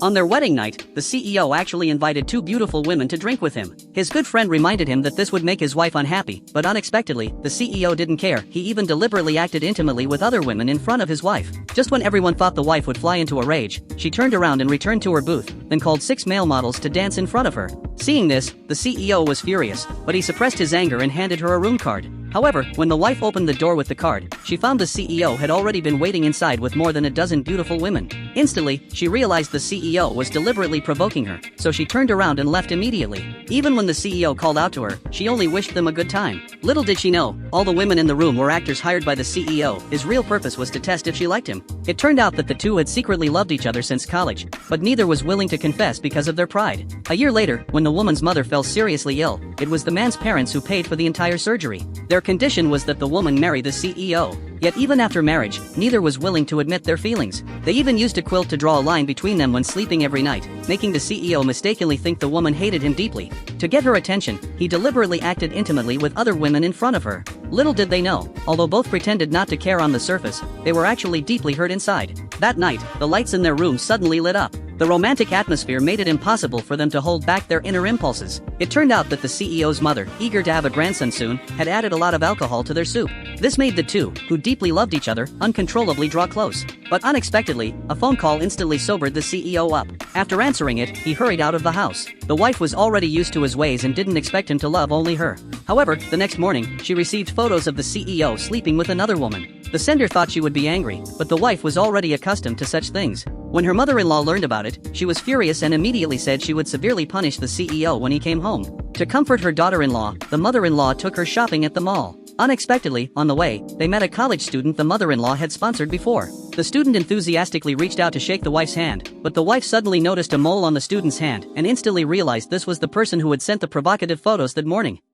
On their wedding night, the CEO actually invited two beautiful women to drink with him. His good friend reminded him that this would make his wife unhappy, but unexpectedly, the CEO didn't care. He even deliberately acted intimately with other women in front of his wife. Just when everyone thought the wife would fly into a rage, she turned around and returned to her booth, then called 6 male models to dance in front of her. Seeing this, the CEO was furious, but he suppressed his anger and handed her a room card. However, when the wife opened the door with the card, she found the CEO had already been waiting inside with more than a dozen beautiful women. Instantly, she realized the CEO was deliberately provoking her, so she turned around and left immediately. Even when the CEO called out to her, she only wished them a good time. Little did she know, all the women in the room were actors hired by the CEO. His real purpose was to test if she liked him. It turned out that the two had secretly loved each other since college, but neither was willing to confess because of their pride. A year later, when the woman's mother fell seriously ill, it was the man's parents who paid for the entire surgery. Their condition was that the woman marry the CEO. Yet even after marriage, neither was willing to admit their feelings. They even used a quilt to draw a line between them when sleeping every night, making the CEO mistakenly think the woman hated him deeply. To get her attention, he deliberately acted intimately with other women in front of her. Little did they know, although both pretended not to care on the surface, they were actually deeply hurt inside. That night, the lights in their room suddenly lit up. The romantic atmosphere made it impossible for them to hold back their inner impulses. It turned out that the CEO's mother, eager to have a grandson soon, had added a lot of alcohol to their soup. This made the two, who deeply loved each other, uncontrollably draw close. But unexpectedly, a phone call instantly sobered the CEO up. After answering it, he hurried out of the house. The wife was already used to his ways and didn't expect him to love only her. However, the next morning, she received photos of the CEO sleeping with another woman. The sender thought she would be angry, but the wife was already accustomed to such things. When her mother-in-law learned about it, she was furious and immediately said she would severely punish the CEO when he came home. To comfort her daughter-in-law, the mother-in-law took her shopping at the mall. Unexpectedly, on the way, they met a college student the mother-in-law had sponsored before. The student enthusiastically reached out to shake the wife's hand, but the wife suddenly noticed a mole on the student's hand and instantly realized this was the person who had sent the provocative photos that morning.